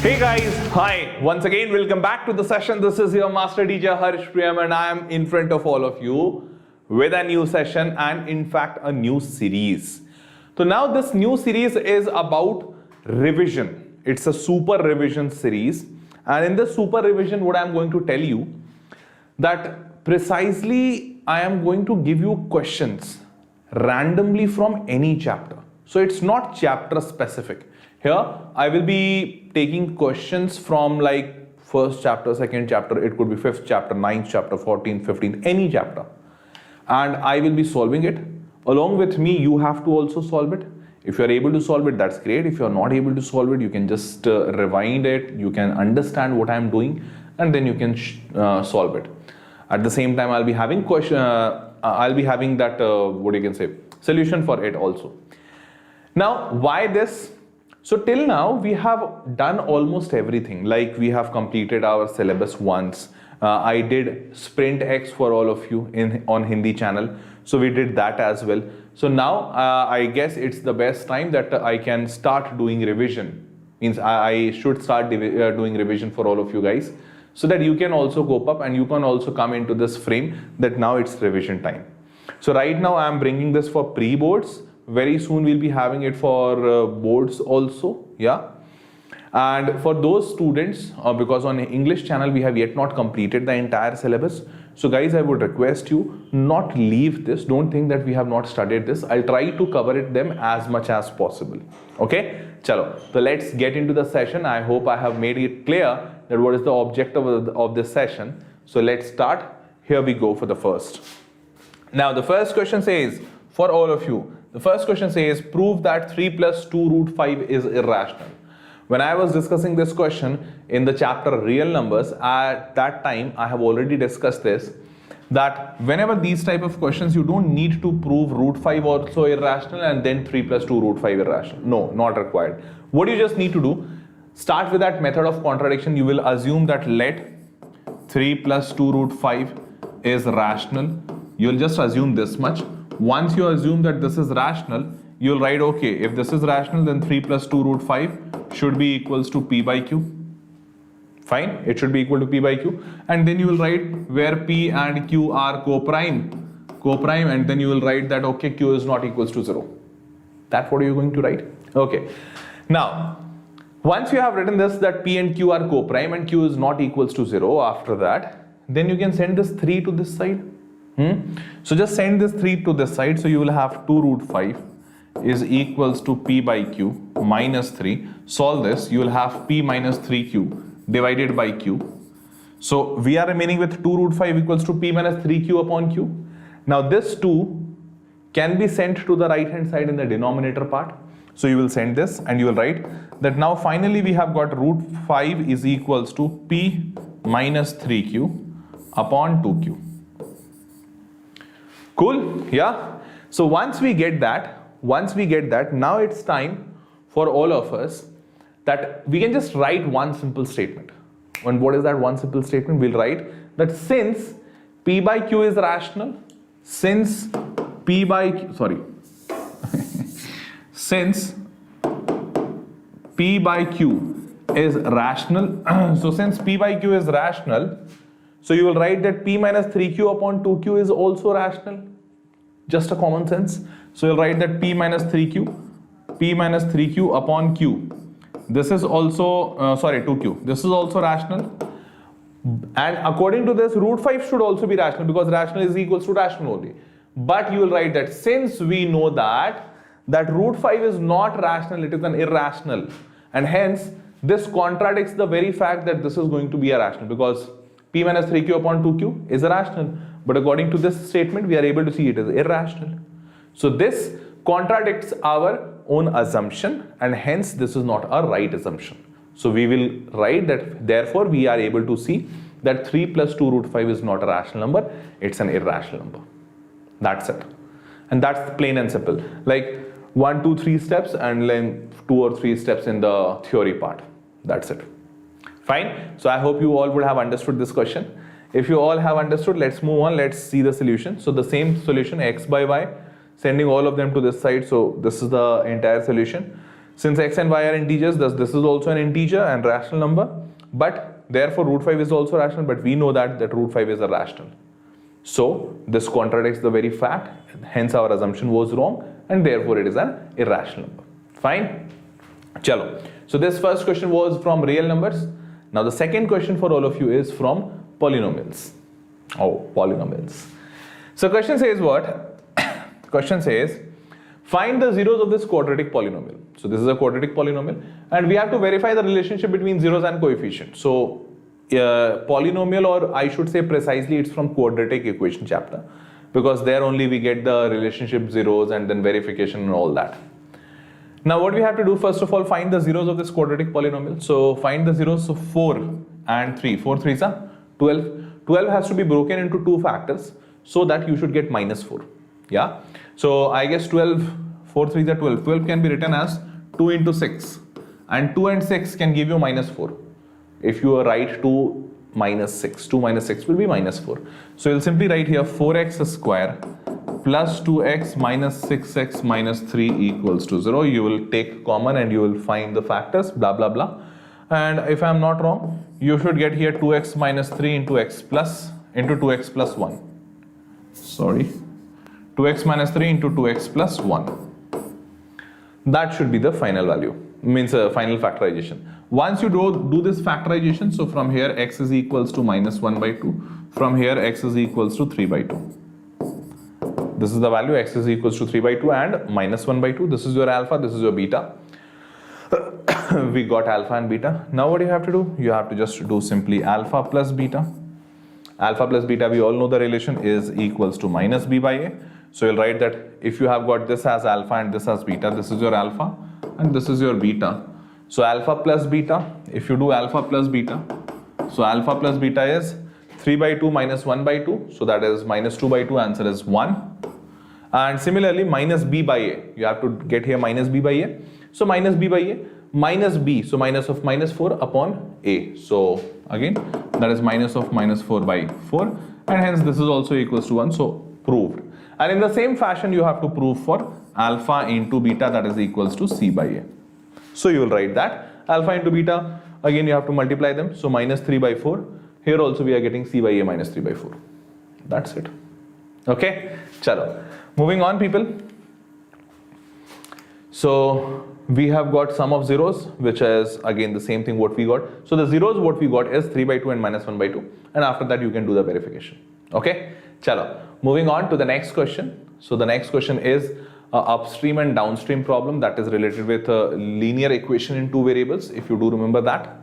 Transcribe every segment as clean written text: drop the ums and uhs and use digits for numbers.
Hey guys, hi. Once again, welcome back to the session. This is your master teacher Harsh Priyam and I am in front of all of you with a new session and in fact a new series. So now this new series is about revision. It's a super revision series, and in this super revision what I am going to tell you that precisely I am going to give you questions randomly from any chapter. So it's not chapter specific. Here I will be taking questions from like first chapter, second chapter, it could be fifth chapter, ninth chapter, 14th, 15th, any chapter. And I will be solving it. Along with me, you have to also solve it. If you are able to solve it, that's great. If you are not able to solve it, you can just rewind it. You can understand what I am doing and then you can solve it. At the same time, I'll be having that, what you can say, solution for it also. Now, why this? So till now we have done almost everything. Like we have completed our syllabus once. I did Sprint X for all of you on Hindi channel. So we did that as well. So now I guess it's the best time that I can start doing revision. Means I should start doing revision for all of you guys, so that you can also cope up and you can also come into this frame that now it's revision time. So right now I am bringing this for pre-boards. Very soon we'll be having it for boards also, yeah. And for those students, because on English channel we have yet not completed the entire syllabus. So guys, I would request you not leave this. Don't think that we have not studied this. I'll try to cover it them as much as possible. Okay, chalo. So let's get into the session. I hope I have made it clear that what is the objective of this session. So let's start. Here we go for the first. Now the first question says, for all of you, the first question says, prove that 3 plus 2 root 5 is irrational. When I was discussing this question in the chapter real numbers, at that time I have already discussed this, that whenever these type of questions, you don't need to prove root 5 also irrational and then 3 plus 2 root 5 irrational. No, not required. What you just need to do, start with that method of contradiction. You will assume that let 3 plus 2 root 5 is rational. You'll just assume this much. Once you assume that this is rational, you'll write, okay, if this is rational, then 3 plus 2 root 5 should be equals to p by q. Fine, it should be equal to p by q. And then you will write where p and q are co-prime, and then you will write that, okay, q is not equals to 0. That's what you're going to write. Okay. Now, once you have written this, that p and q are co-prime and q is not equals to 0, after that, then you can send this 3 to this side. So just send this 3 to this side. So you will have 2 root 5 is equals to p by q minus 3. Solve this. You will have p minus 3q divided by q. So we are remaining with 2 root 5 equals to p minus 3q upon q. Now this 2 can be sent to the right hand side in the denominator part. So you will send this and you will write that now finally we have got root 5 is equals to p minus 3q upon 2q. Cool, yeah. So once we get that, now it's time for all of us that we can just write one simple statement. And what is that one simple statement? We'll write that since p by q is rational, since p by q is rational, so since p by q is rational, so you will write that p minus 3q upon 2q is also rational. Just a common sense. So you'll write that p minus 3q upon q. This is also, 2q. This is also rational. And according to this, root 5 should also be rational because rational is equals to rational only. But you will write that since we know that root 5 is not rational, it is an irrational. And hence, this contradicts the very fact that this is going to be a rational because p minus 3q upon 2q is irrational. But according to this statement, we are able to see it is irrational. So this contradicts our own assumption and hence this is not a right assumption. So we will write that therefore we are able to see that 3 plus 2 root 5 is not a rational number, it's an irrational number. That's it. And that's plain and simple. Like 1, 2, 3 steps and then 2 or 3 steps in the theory part. That's it. Fine. So I hope you all would have understood this question. If you all have understood, let's move on. Let's see the solution. So the same solution, x by y, sending all of them to this side. So this is the entire solution. Since x and y are integers, thus this is also an integer and rational number, but therefore root 5 is also rational, but we know that root 5 is a rational. So this contradicts the very fact, hence our assumption was wrong, and therefore it is an irrational number. Fine? Chalo. So this first question was from real numbers. Now the second question for all of you is from polynomials. Oh, polynomials. So question says what? Question says, find the zeros of this quadratic polynomial. So this is a quadratic polynomial, and we have to verify the relationship between zeros and coefficients. So polynomial, or I should say precisely, it's from quadratic equation chapter, because there only we get the relationship zeros and then verification and all that. Now what we have to do, first of all, find the zeros of this quadratic polynomial. So find the zeros. So 4 and 3. 4 3s are 12. 12 has to be broken into 2 factors so that you should get minus 4. Yeah. So I guess 12, 4 3s are 12. 12 can be written as 2 into 6, and 2 and 6 can give you minus 4. If you write 2 minus 6, 2 minus 6 will be minus 4. So you'll simply write here 4x square plus 2x minus 6x minus 3 equals to 0. You will take common and you will find the factors, blah blah blah. And if I am not wrong, you should get here 2x minus 3 into 2x plus 1. Sorry, 2x minus 3 into 2x plus 1. That should be the final value, means final factorization. Once you do this factorization, so from here x is equals to minus 1 by 2, from here x is equals to 3 by 2. This is the value, x is equals to 3 by 2 and minus 1 by 2. This is your alpha, this is your beta. We got alpha and beta. Now what do you have to do? You have to just do simply alpha plus beta. Alpha plus beta, we all know the relation is equals to minus b by a. So you'll write that if you have got this as alpha and this as beta, this is your alpha and this is your beta. So alpha plus beta, if you do alpha plus beta, so alpha plus beta is 3 by 2 minus 1 by 2, so that is minus 2 by 2, answer is 1. And similarly minus b by a, you have to get here minus b by a. So minus b by a, minus b, so minus of minus 4 upon a. So again that is minus of minus 4 by 4, and hence this is also equals to 1, so proved. And in the same fashion you have to prove for alpha into beta, that is equals to c by a. So you will write that alpha into beta, again you have to multiply them, so minus 3 by 4. Here also we are getting c by a minus 3 by 4. That's it. Okay, chalo. Moving on, people. So we have got sum of zeros, which is again the same thing what we got. So the zeros what we got is 3 by 2 and minus 1 by 2, and after that you can do the verification. Okay, chalo. Moving on to the next question. So the next question is upstream and downstream problem that is related with a linear equation in 2 variables, if you do remember that.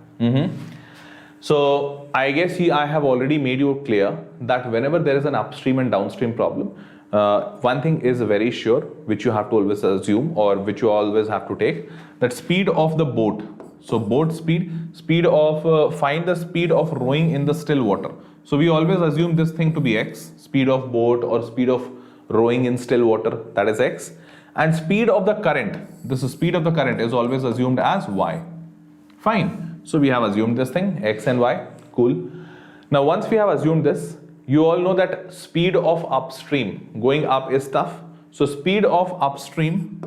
So I guess I have already made you clear that whenever there is an upstream and downstream problem, one thing is very sure, which you have to always assume, or which you always have to take, that speed of the boat. So boat speed of find the speed of rowing in the still water. So we always assume this thing to be x, speed of boat or speed of rowing in still water, that is x, and speed of the current, this is speed of the current, is always assumed as y. Fine. So we have assumed this thing, x and y, cool. Now once we have assumed this, you all know that speed of upstream, going up is tough. So speed of upstream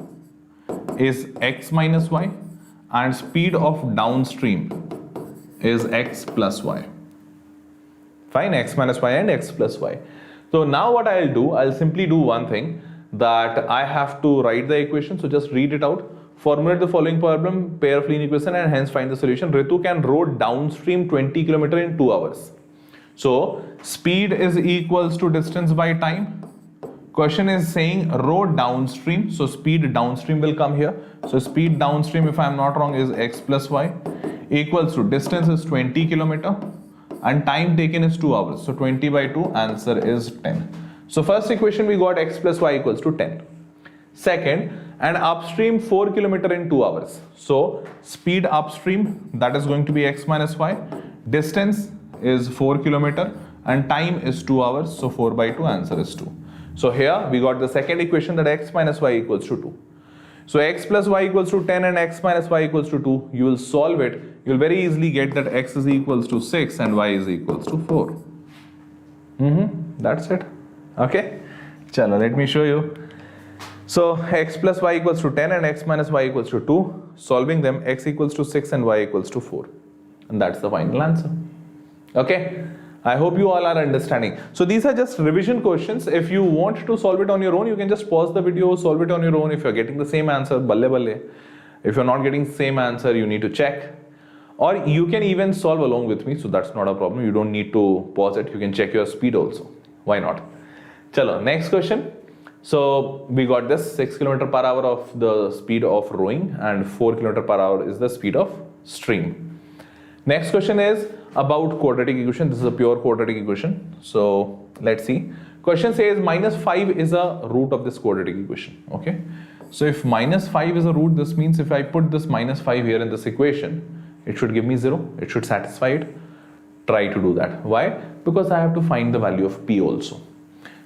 is x minus y, and speed of downstream is x plus y. Fine, x minus y and x plus y. So now what I'll do, I'll simply do one thing, that I have to write the equation. So just read it out. Formulate the following problem, pair of linear equation, and hence find the solution. Ritu can row downstream 20 km in 2 hours. So speed is equals to distance by time. Question is saying row downstream, so speed downstream will come here. So speed downstream, if I am not wrong, is x plus y, equals to distance is 20 km and time taken is 2 hours. So 20 by 2, answer is 10. So first equation we got x plus y equals to 10. Second, and upstream 4 km in 2 hours. So speed upstream, that is going to be x minus y. Distance is 4 km and time is 2 hours. So 4 by 2, answer is 2. So here we got the second equation, that x minus y equals to 2. So x plus y equals to 10 and x minus y equals to 2. You will solve it. You will very easily get that x is equals to 6 and y is equals to 4. That's it. Okay. Chalo, let me show you. So x plus y equals to 10 and x minus y equals to 2. solving them, x equals to 6 and y equals to 4. And that's the final answer. Okay, I hope you all are understanding. So these are just revision questions. If you want to solve it on your own, you can just pause the video, solve it on your own. If you're getting the same answer, balle balle. If you're not getting the same answer, you need to check. Or you can even solve along with me, so that's not a problem. You don't need to pause it. You can check your speed also. Why not? Chalo, next question. So we got this 6 km per hour of the speed of rowing and 4 km per hour is the speed of stream. Next question is about quadratic equation. This is a pure quadratic equation. So let's see. Question says -5 is a root of this quadratic equation. Okay. So if -5 is a root, this means if I put this -5 here in this equation, it should give me 0. It should satisfy it. Try to do that. Why? Because I have to find the value of p also.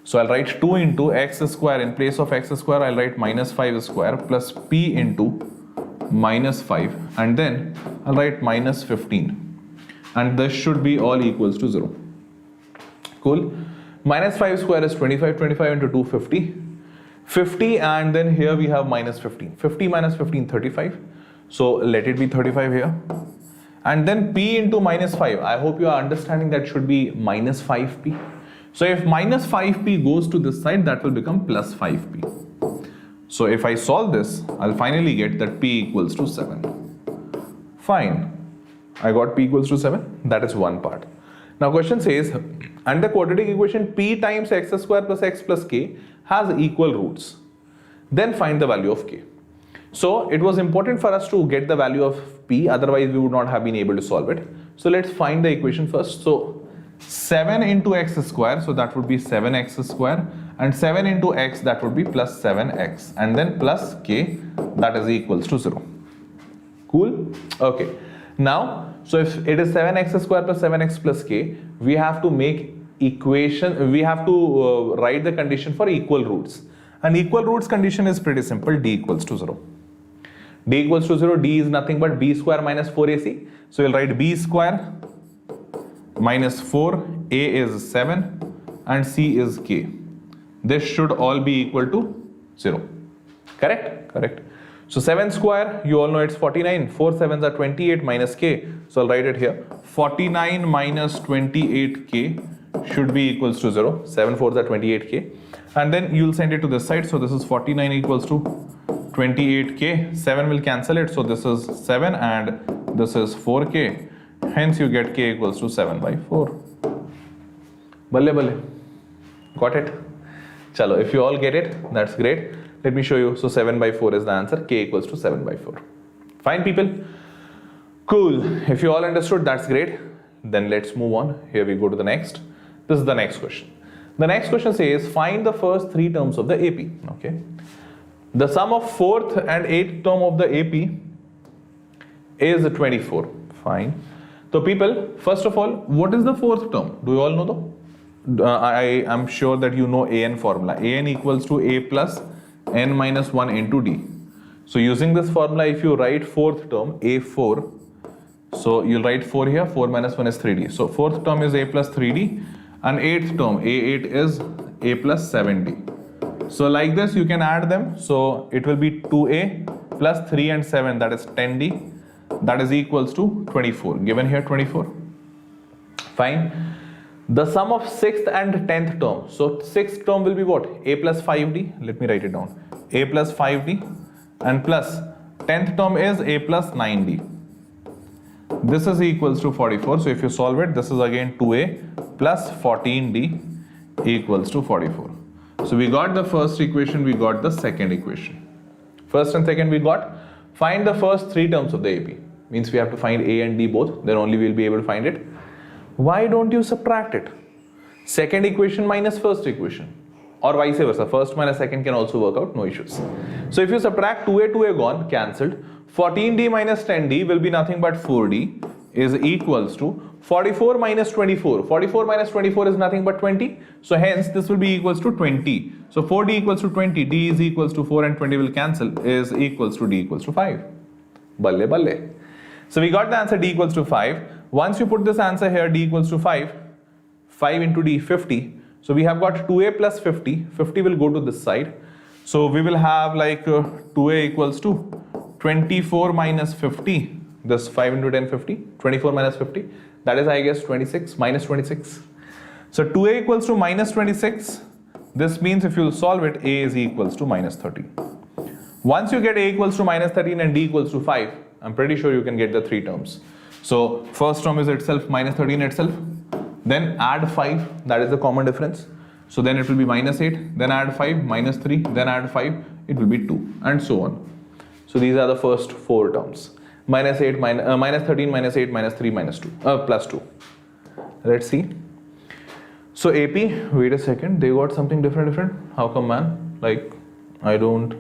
So I'll write 2 into x square. In place of x square, I'll write -5 square plus p into -5, and then I'll write -15. And this should be all equals to 0. Cool. -5 square is 25. 25 into 2, 50. 50, and then here we have -15. 50 minus 15, 35. So let it be 35 here. And then p into -5. I hope you are understanding that should be -5p. So if -5p goes to this side, that will become +5p. So if I solve this, I'll finally get that p equals to 7. Fine. I got p equals to 7. That is one part. Now question says, under quadratic equation, p times x square plus x plus k has equal roots. Then find the value of k. So it was important for us to get the value of p, otherwise we would not have been able to solve it. So let's find the equation first. So 7 into x square, so that would be 7x square, and 7 into x, that would be plus 7x, and then plus k, that is equals to 0. Cool? Okay. Now, so if it is 7x square plus 7x plus k, we have to make equation, we have to write the condition for equal roots. And equal roots condition is pretty simple, d equals to 0. D equals to 0, d is nothing but b square minus 4ac. So we'll write b square minus 4, a is 7, and c is k. This should all be equal to 0. Correct? Correct. So 7 square, you all know it's 49. 4 7s are 28 minus k. So I'll write it here. 49 minus 28k should be equals to 0. 7 4s are 28k. And then you'll send it to this side. So this is 49 equals to 28k. 7 will cancel it. So this is 7 and this is 4k. Hence you get k equals to 7 by 4. Balle balle. Got it? Chalo, if you all get it, that's great. Let me show you. So 7 by 4 is the answer. K equals to 7 by 4. Fine, people? Cool. If you all understood, that's great. Then let's move on. Here we go to the next. This is the next question. The next question says, find the first 3 terms of the AP. Okay. The sum of 4th and 8th term of the AP is 24. Fine. So people, first of all, what is the 4th term? Do you all know though? I am sure that you know AN formula. AN equals to A plus n minus 1 into D. So using this formula, if you write 4th term, A4, so you'll write 4 here, 4 minus 1 is 3D. So 4th term is A plus 3D, and 8th term, A8 is A plus 7D. So like this, you can add them. So it will be 2A plus 3 and 7, that is 10D. That is equals to 24. Given here 24. Fine. The sum of 6th and 10th term. So 6th term will be what? A plus 5D. Let me write it down. A plus 5D and plus 10th term is A plus 9D. This is equals to 44. So if you solve it, this is again 2A plus 14D equals to 44. So we got the first equation, we got the second equation. First and second we got. Find the first 3 terms of the AP. Means we have to find A and D both. Then only we'll be able to find it. Why don't you subtract it? Second equation minus first equation. Or vice versa. First minus second can also work out. No issues. So if you subtract 2A, 2A gone. Cancelled. 14D minus 10D will be nothing but 4D is equals to 44 minus 24. 44 minus 24 is nothing but 20. So hence this will be equals to 20. So 4D equals to 20. D is equals to 4 and 20 will cancel. Is equals to D equals to 5. Balle balle. So we got the answer D equals to 5. Once you put this answer here, D equals to 5. 5 into D, 50. So we have got 2A plus 50. 50 will go to this side. So we will have like 2A equals to 24 minus 50, this 5 into 10, 50, 24 minus 50, that is I guess 26, minus 26. So 2a equals to minus 26, this means if you solve it, a is equals to minus 13. Once you get a equals to minus 13 and d equals to 5, I'm pretty sure you can get the three terms. So first term is itself minus 13 itself, then add 5, that is the common difference. So then it will be minus 8, then add 5, minus 3, then add 5, it will be 2, and so on. So these are the first four terms. Minus 8, minus 13, minus 8, minus 3, minus 2, plus 2. Let's see. So AP, wait a second, they got something different. How come, man? Like, I don't.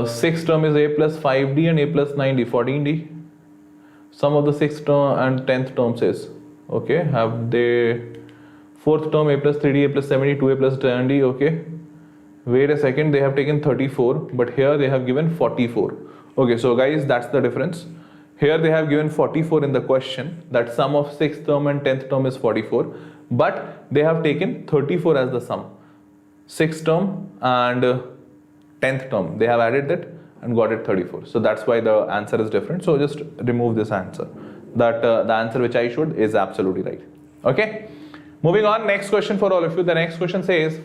Sixth term is a plus 5d and a plus 9d, 14d. Sum of the sixth term and 10th term says, okay, have they, fourth term a plus 3d, a plus 70, 2a plus 10d, okay. Wait a second, they have taken 34, but here they have given 44. Okay, so guys, that's the difference. Here they have given 44 in the question, that sum of 6th term and 10th term is 44, but they have taken 34 as the sum. 6th term and 10th term, they have added that and got it 34. So that's why the answer is different. So just remove this answer. That the answer which I showed is absolutely right. Okay, moving on, next question for all of you. The next question says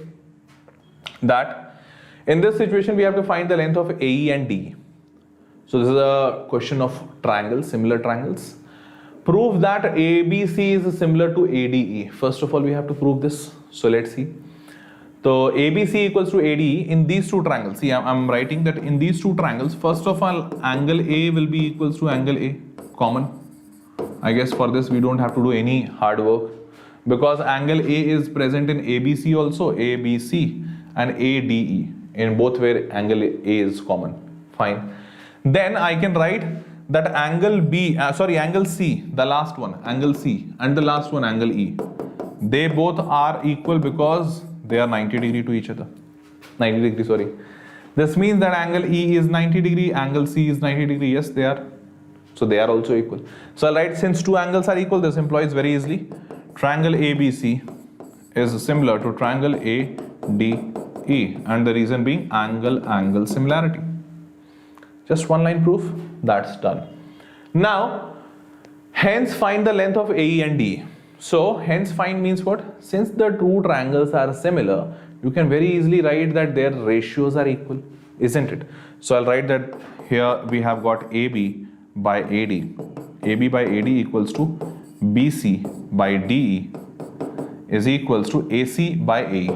that in this situation we have to find the length of AE and DE. So this is a question of triangles, similar triangles. Prove that ABC is similar to ADE. First of all, we have to prove this. So let's see. So ABC equals to ADE in these two triangles. See, I'm writing that in these two triangles, first of all, angle A will be equals to angle A, common. I guess for this we don't have to do any hard work, because angle A is present in ABC also, ABC, and ADE, in both where angle A is common. Fine. Then I can write that angle angle C, the last one, angle C, and the last one, angle E, they both are equal because they are 90 degree to each other. 90 degree, sorry. This means that angle E is 90 degree, angle C is 90 degree. Yes, they are. So they are also equal. So I'll write, since two angles are equal, this implies very easily triangle ABC is similar to triangle ADE, and the reason being angle similarity. Just one line proof, that's done. Now, hence find the length of AE and DE. So hence find means what? Since the two triangles are similar, you can very easily write that their ratios are equal, isn't it? So I'll write that here we have got AB by AD. AB by AD equals to BC by DE is equals to AC by AE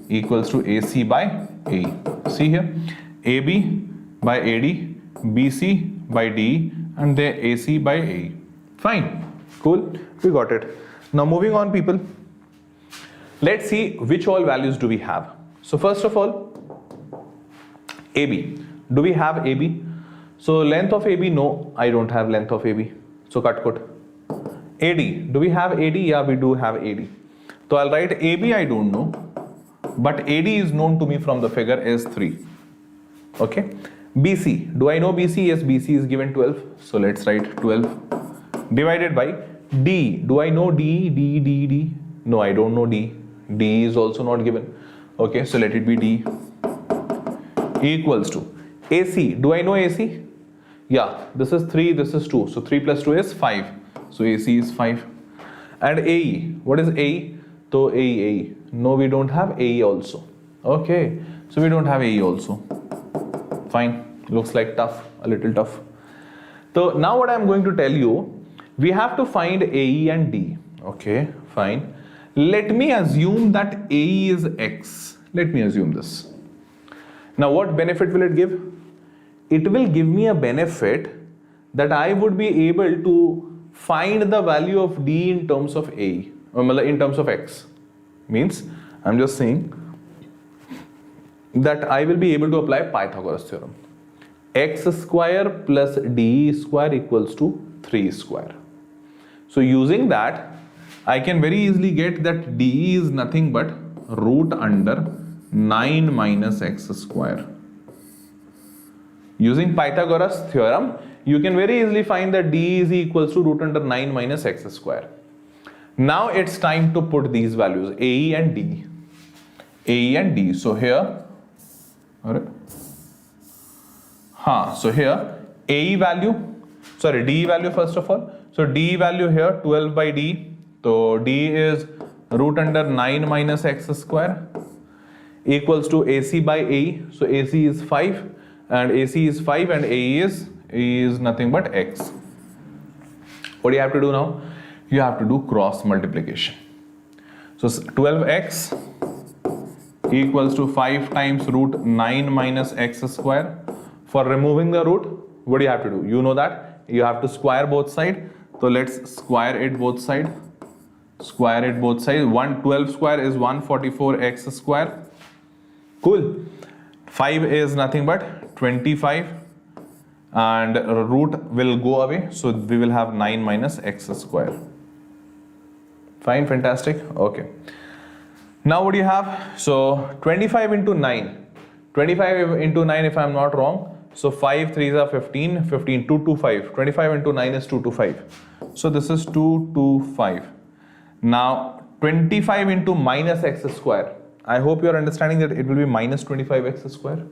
equals to AC by AE. See here, AB by AD, BC by DE, and then AC by AE. Fine, cool, we got it. Now moving on, people, let's see which all values do we have. So first of all, AB, do we have AB? So length of AB, no, I don't have length of AB, so cut. AD, do we have AD? Yeah, we do have AD. So I'll write AB, I don't know, but AD is known to me from the figure as 3. Okay. BC, do I know BC? Yes, BC is given 12. So let's write 12 divided by D. Do I know D? D. No, I don't know D. D is also not given. Okay, so let it be D equals to AC. Do I know AC? Yeah, this is 3, this is 2. So 3 plus 2 is 5. So AC is 5. And AE, what is AE? So AE. No, we don't have AE also. Okay, so we don't have AE also. Fine, looks like tough, a little tough. So now what I'm going to tell you, we have to find AE and D. Okay, fine. Let me assume that AE is X. Let me assume this. Now what benefit will it give? It will give me a benefit that I would be able to find the value of D in terms of AE, in terms of X. Means, I'm just saying that I will be able to apply Pythagoras theorem. X square plus D square equals to 3 square. So using that, I can very easily get that D is nothing but root under 9 minus X square. Using Pythagoras theorem, you can very easily find that D is equals to root under 9 minus X square. Now it's time to put these values, AE and D. AE and D. So here, So here AE value, sorry, DE value first of all. So DE value here 12 by D. So D is root under 9 minus x square equals to AC by AE. So AC is 5 and AC is 5 and AE is nothing but x. What do you have to do now? You have to do cross multiplication. So 12x equals to 5 times root 9 minus x square. For removing the root, what do you have to do? You know that you have to square both sides. So let's square it both sides. Square it both sides. 112 square is 144x square. Cool. 5 is nothing but 25 and root will go away. So we will have 9 minus x square. Fine, fantastic. Okay. Now what do you have? So 25 into 9. 25 into 9 if I am not wrong. So 5 3s are 15, 15, 2 to 5. 25 into 9 is 2 to 5. So this is 2 to 5. Now 25 into minus x square. I hope you are understanding that it will be minus 25x square.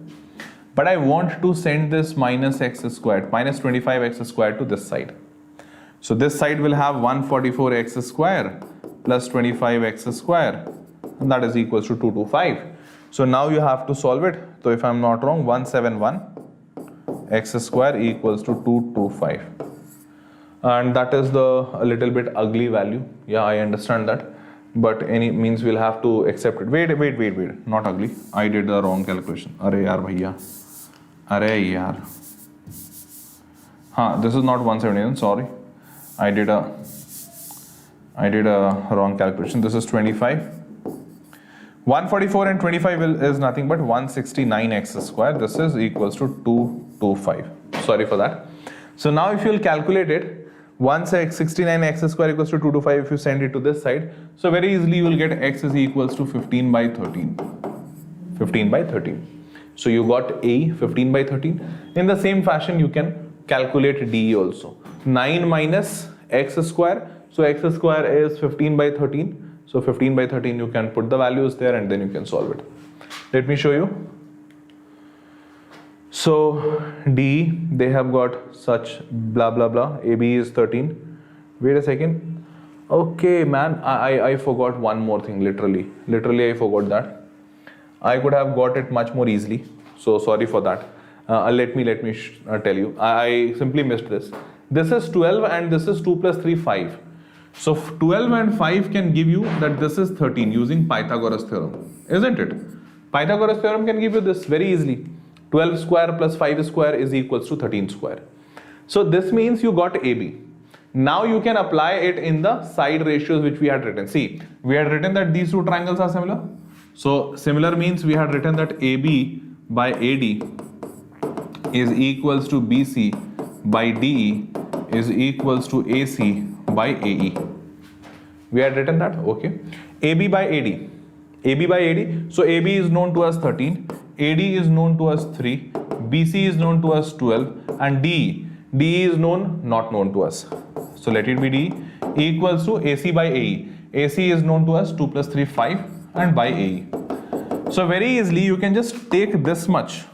But I want to send this minus x squared, minus 25x squared to this side. So this side will have 144x square plus 25x square. And that is equals to 225. So now you have to solve it. So if I am not wrong, 171 x square equals to 225. And that is a little bit ugly value. Yeah, I understand that. But any means we'll have to accept it. Wait. Not ugly. I did the wrong calculation. Arey yaar bhaiya. Arey yaar. This is not 171. Sorry. I did a wrong calculation. This is 25. 144 and 25 is nothing but 169x square. This is equals to 225. Sorry for that. So now if you will calculate it, 169x square equals to 225 if you send it to this side. So very easily you will get x is equals to 15 by 13. 15 by 13. So you got A 15 by 13. In the same fashion you can calculate DE also. 9 minus x square. So x square is 15 by 13. So 15 by 13 you can put the values there and then you can solve it. Let me show you. So D, they have got such blah blah blah. AB is 13. Wait a second. Okay, man, I forgot one more thing. Literally I forgot that. I could have got it much more easily. So sorry for that. Let me tell you. I simply missed this. This is 12 and this is 2 plus 3 5. So 12 and 5 can give you that this is 13 using Pythagoras theorem, isn't it? Pythagoras theorem can give you this very easily. 12 square plus 5 square is equals to 13 square. So this means you got AB. Now you can apply it in the side ratios which we had written. See, we had written that these two triangles are similar. So similar means we had written that AB by AD is equals to BC by DE is equals to AC by AE. We had written that, okay. AB by AD. AB by AD. So AB is known to us 13. AD is known to us 3. BC is known to us 12. And DE. DE is not known to us. So let it be DE equals to AC by AE. AC is known to us 2 plus 3, 5 and by AE. So very easily you can just take this much.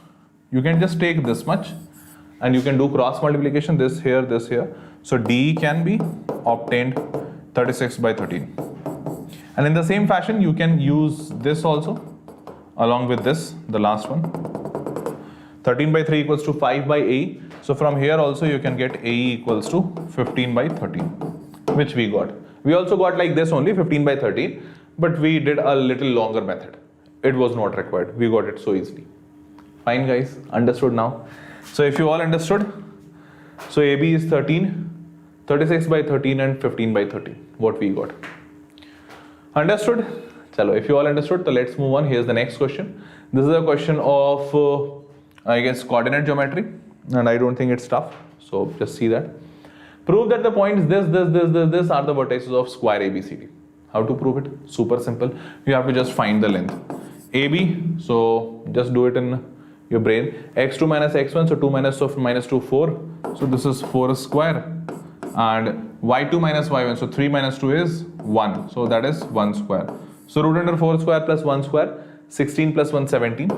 You can just take this much and you can do cross multiplication, this here, this here. So DE can be obtained 36 by 13. And in the same fashion, you can use this also along with this, the last one. 13 by 3 equals to 5 by AE. So from here also you can get AE equals to 15 by 13, which we got. We also got like this only 15 by 13, but we did a little longer method. It was not required. We got it so easily. Fine guys, understood now. So if you all understood, so AB is 13, 36 by 13 and 15 by 13, what we got. Understood? Chalo, if you all understood, so let's move on. Here's the next question. This is a question of, I guess, coordinate geometry, and I don't think it's tough. So just see that. Prove that the points this are the vertices of square ABCD. How to prove it? Super simple. You have to just find the length. AB, so just do it in your brain. x2 minus x1, so 2 minus 2 minus 2, 4. So this is 4 square. And y2 minus y1, so 3 minus 2 is 1. So that is 1 square. So root under 4 square plus 1 square, 16 plus 1, 17.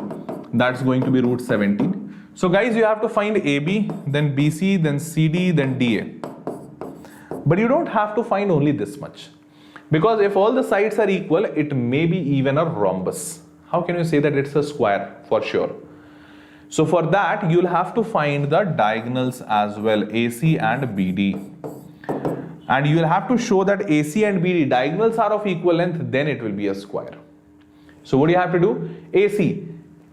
That's going to be root 17. So guys, you have to find AB, then BC, then CD, then DA. But you don't have to find only this much. Because if all the sides are equal, it may be even a rhombus. How can you say that it's a square? For sure. So for that, you'll have to find the diagonals as well, AC and BD. And you'll have to show that AC and BD diagonals are of equal length, then it will be a square. So what do you have to do? AC,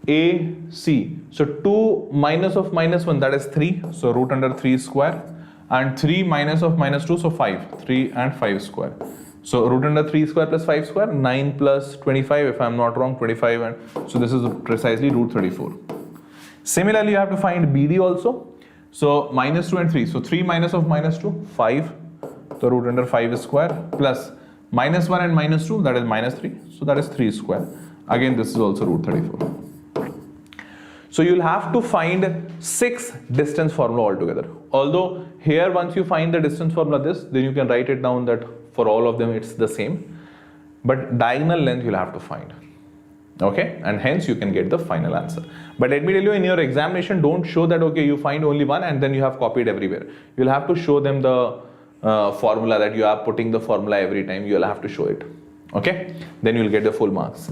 AC. So 2 minus of minus 1, that is 3. So root under 3 square. And 3 minus of minus 2, so 5. 3 and 5 square. So root under 3 square plus 5 square, 9 plus 25, if I'm not wrong, 25. And so this is precisely root 34. Similarly, you have to find BD also. So minus 2 and 3. So 3 minus of minus 2, 5. So root under 5 square plus minus 1 and minus 2, that is minus 3. So that is 3 square. Again, this is also root 34. So you'll have to find 6 distance formula altogether. Although here once you find the distance formula then you can write it down that for all of them it's the same. But diagonal length you'll have to find. Okay, and hence you can get the final answer. But let me tell you, in your examination, don't show that okay you find only one and then you have copied everywhere. You'll have to show them the formula, that you are putting the formula every time. You'll have to show it. Okay, then you'll get the full marks.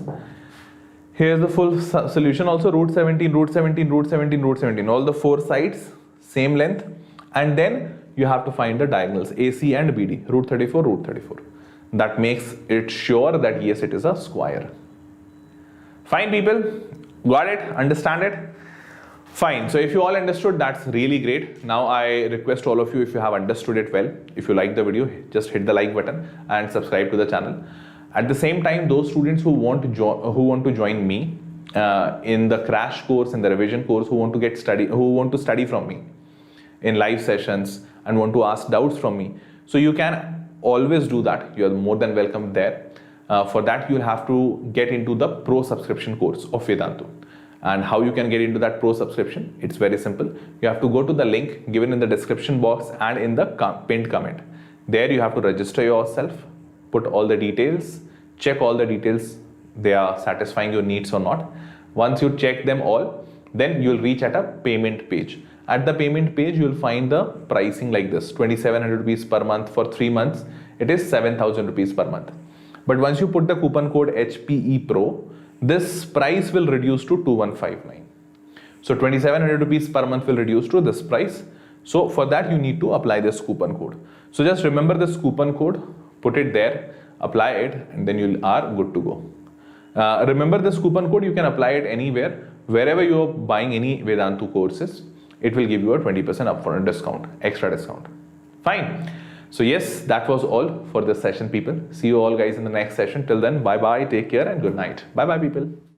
Here's the full solution also, root 17, root 17, root 17, root 17. All the 4 sides, same length. And then you have to find the diagonals, AC and BD, root 34, root 34. That makes it sure that yes, it is a square. Fine people, got it, understand it? Fine, so if you all understood, that's really great. Now I request all of you, if you have understood it well, if you like the video, just hit the like button and subscribe to the channel. At the same time, those students who want to join me in the crash course, in the revision course, who want to study from me in live sessions and want to ask doubts from me, so you can always do that. You are more than welcome there. For that, you'll have to get into the pro subscription course of Vedantu. And how you can get into that pro subscription? It's very simple. You have to go to the link given in the description box and in the pinned comment. There you have to register yourself, put all the details, check all the details, they are satisfying your needs or not. Once you check them all, then you'll reach at a payment page. At the payment page, you'll find the pricing like this: 2,700 rupees per month. For 3 months, it is 7,000 rupees per month. But once you put the coupon code HPE Pro, this price will reduce to 2,159. So 2,700 rupees per month will reduce to this price. So for that, you need to apply this coupon code. So just remember this coupon code, put it there, apply it, and then you are good to go. Remember this coupon code, you can apply it anywhere. Wherever you are buying any Vedantu courses, it will give you a 20% upfront discount, extra discount. Fine. So yes, that was all for this session, people. See you all guys in the next session. Till then, bye-bye, take care and good night. Bye-bye, people.